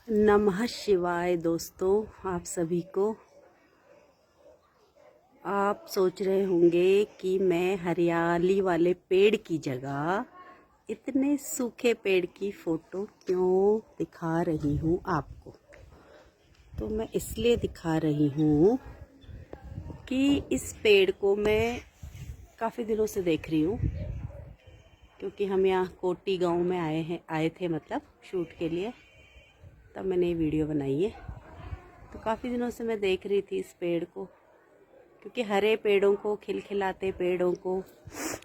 नमः शिवाय दोस्तों, आप सभी को। आप सोच रहे होंगे कि मैं हरियाली वाले पेड़ की जगह इतने सूखे पेड़ की फ़ोटो क्यों दिखा रही हूँ आपको। तो मैं इसलिए दिखा रही हूँ कि इस पेड़ को मैं काफ़ी दिनों से देख रही हूँ, क्योंकि हम यहाँ कोटी गांव में आए थे मतलब शूट के लिए, तब मैंने ये वीडियो बनाई है। तो काफ़ी दिनों से मैं देख रही थी इस पेड़ को, क्योंकि हरे पेड़ों को, खिलखिलाते पेड़ों को,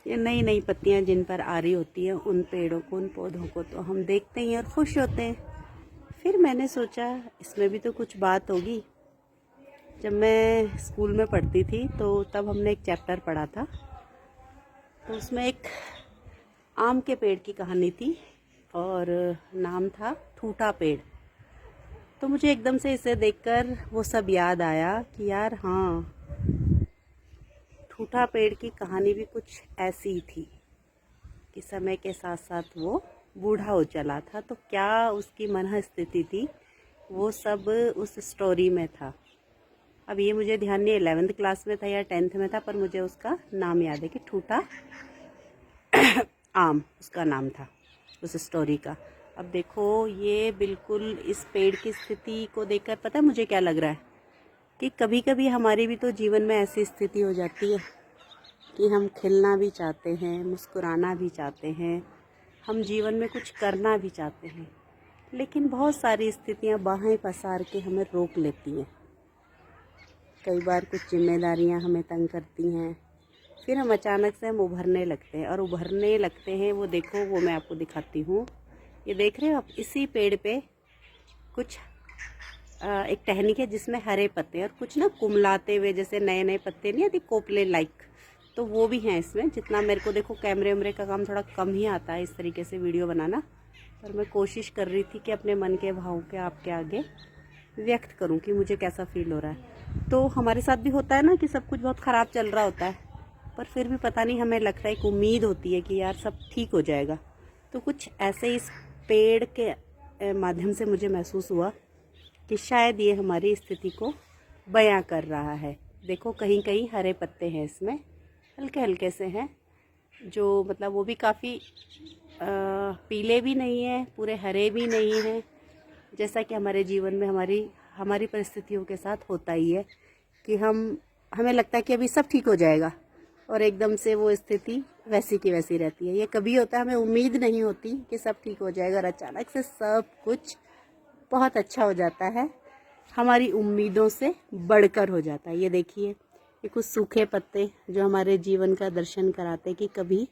ये नई नई पत्तियां जिन पर आ रही होती हैं, उन पेड़ों को, उन पौधों को तो हम देखते ही और खुश होते हैं। फिर मैंने सोचा इसमें भी तो कुछ बात होगी। जब मैं स्कूल में पढ़ती थी तो तब हमने एक चैप्टर पढ़ा था, तो उसमें एक आम के पेड़ की कहानी थी और नाम था ठूठा पेड़। तो मुझे एकदम से इसे देखकर वो सब याद आया कि यार हाँ, ठूठा पेड़ की कहानी भी कुछ ऐसी ही थी कि समय के साथ साथ वो बूढ़ा हो चला था। तो क्या उसकी मन स्थिति थी, वो सब उस स्टोरी में था। अब ये मुझे ध्यान नहीं 11th क्लास में था या 10th में था, पर मुझे उसका नाम याद है कि ठूठा आम उसका नाम था उस स्टोरी का। अब देखो, ये बिल्कुल इस पेड़ की स्थिति को देखकर पता है मुझे क्या लग रहा है कि कभी कभी हमारी भी तो जीवन में ऐसी स्थिति हो जाती है कि हम खिलना भी चाहते हैं, मुस्कुराना भी चाहते हैं, हम जीवन में कुछ करना भी चाहते हैं, लेकिन बहुत सारी स्थितियां बाहें पसार के हमें रोक लेती हैं। कई बार कुछ जिम्मेदारियां हमें तंग करती हैं, फिर हम अचानक से हम उभरने लगते हैं। और उभरने लगते हैं, वो देखो, वो मैं आपको दिखाती हूँ। ये देख रहे हो आप, इसी पेड़ पे कुछ एक टहनी है जिसमें हरे पत्ते और कुछ ना कुमलाते हुए जैसे नए नए पत्ते नहीं आती, कोपले लाइक, तो वो भी हैं इसमें। जितना मेरे को देखो कैमरे वैमरे का काम थोड़ा कम ही आता है इस तरीके से वीडियो बनाना, पर मैं कोशिश कर रही थी कि अपने मन के भाव के आपके आगे व्यक्त करूं कि मुझे कैसा फील हो रहा है। तो हमारे साथ भी होता है ना कि सब कुछ बहुत ख़राब चल रहा होता है, पर फिर भी पता नहीं हमें लगता है, एक उम्मीद होती है कि यार सब ठीक हो जाएगा। तो कुछ ऐसे इस पेड़ के माध्यम से मुझे महसूस हुआ कि शायद ये हमारी स्थिति को बयां कर रहा है। देखो, कहीं कहीं हरे पत्ते हैं इसमें, हल्के हल्के से हैं, जो मतलब वो भी काफ़ी पीले भी नहीं हैं, पूरे हरे भी नहीं हैं, जैसा कि हमारे जीवन में हमारी परिस्थितियों के साथ होता ही है कि हमें लगता है कि अभी सब ठीक हो जाएगा और एकदम से वो स्थिति वैसी की वैसी रहती है। ये कभी होता है, हमें उम्मीद नहीं होती कि सब ठीक हो जाएगा और अचानक से सब कुछ बहुत अच्छा हो जाता है, हमारी उम्मीदों से बढ़कर हो जाता है। ये देखिए, ये कुछ सूखे पत्ते जो हमारे जीवन का दर्शन कराते कि कभी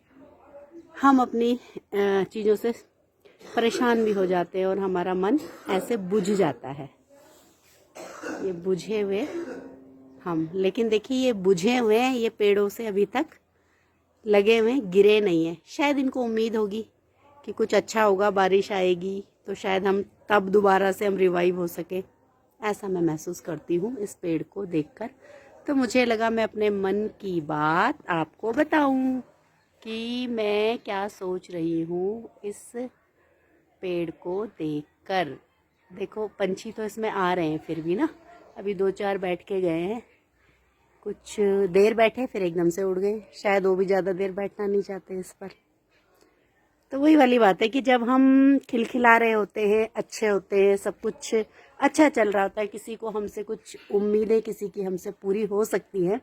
हम अपनी चीज़ों से परेशान भी हो जाते हैं और हमारा मन ऐसे बुझ जाता है। ये बुझे हुए हम, लेकिन देखिए ये बुझे हुए हैं, ये पेड़ों से अभी तक लगे हुए, गिरे नहीं हैं। शायद इनको उम्मीद होगी कि कुछ अच्छा होगा, बारिश आएगी तो शायद हम तब दोबारा से हम रिवाइव हो सके। ऐसा मैं महसूस करती हूँ इस पेड़ को देखकर। तो मुझे लगा मैं अपने मन की बात आपको बताऊं कि मैं क्या सोच रही हूँ इस पेड़ को देखकर। देखो, पंछी तो इसमें आ रहे हैं फिर भी ना, अभी 2-4 बैठ के गए हैं, कुछ देर बैठे फिर एकदम से उड़ गए। शायद वो भी ज़्यादा देर बैठना नहीं चाहते इस पर। तो वही वाली बात है कि जब हम खिलखिला रहे होते हैं, अच्छे होते हैं, सब कुछ अच्छा चल रहा होता है, किसी को हमसे कुछ उम्मीदें किसी की हमसे पूरी हो सकती हैं,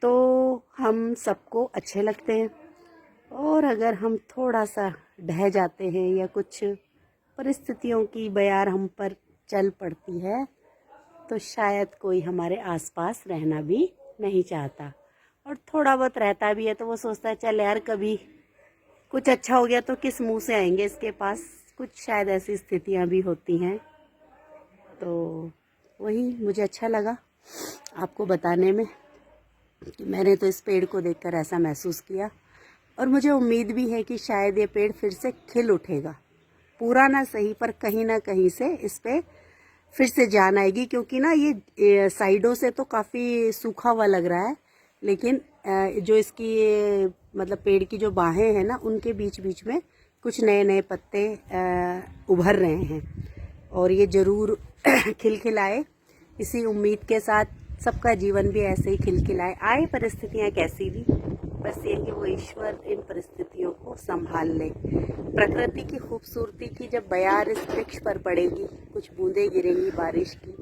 तो हम सबको अच्छे लगते हैं। और अगर हम थोड़ा सा ढह जाते हैं या कुछ परिस्थितियों की बयार हम पर चल पड़ती है, तो शायद कोई हमारे आसपास रहना भी नहीं चाहता। और थोड़ा बहुत रहता भी है तो वो सोचता है चल यार, कभी कुछ अच्छा हो गया तो किस मुंह से आएंगे इसके पास। कुछ शायद ऐसी स्थितियां भी होती हैं। तो वही मुझे अच्छा लगा आपको बताने में कि मैंने तो इस पेड़ को देखकर ऐसा महसूस किया, और मुझे उम्मीद भी है कि शायद ये पेड़ फिर से खिल उठेगा। पूरा ना सही, पर कहीं ना कहीं से इस पे फिर से जान आएगी, क्योंकि ना ये साइडों से तो काफ़ी सूखा हुआ लग रहा है, लेकिन जो इसकी मतलब पेड़ की जो बाहें हैं ना, उनके बीच बीच में कुछ नए नए पत्ते उभर रहे हैं। और ये ज़रूर खिलखिलाए। इसी उम्मीद के साथ सबका जीवन भी ऐसे ही खिलखिलाए, आए परिस्थितियाँ कैसी भी, बस ये कि वो ईश्वर इन परिस्थितियों को संभाल ले। प्रकृति की खूबसूरती की जब बयार इस वृक्ष पर पड़ेगी, कुछ बूंदें गिरेंगी बारिश की,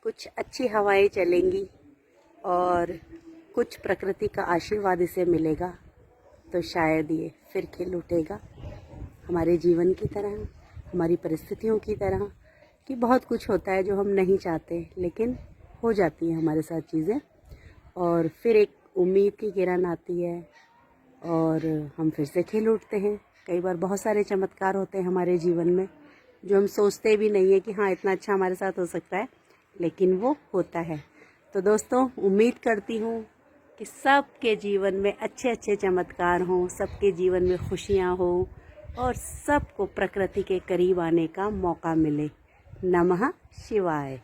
कुछ अच्छी हवाएं चलेंगी और कुछ प्रकृति का आशीर्वाद इसे मिलेगा, तो शायद ये फिर खिल उठेगा हमारे जीवन की तरह, हमारी परिस्थितियों की तरह, कि बहुत कुछ होता है जो हम नहीं चाहते लेकिन हो जाती हैं हमारे साथ चीज़ें, और फिर एक उम्मीद की किरण आती है और हम फिर से खिल उठते हैं। कई बार बहुत सारे चमत्कार होते हैं हमारे जीवन में जो हम सोचते भी नहीं है कि हाँ इतना अच्छा हमारे साथ हो सकता है, लेकिन वो होता है। तो दोस्तों, उम्मीद करती हूँ कि सबके जीवन में अच्छे अच्छे चमत्कार हों, सबके जीवन में खुशियाँ हों और सबको प्रकृति के करीब आने का मौका मिले। नमः शिवाय।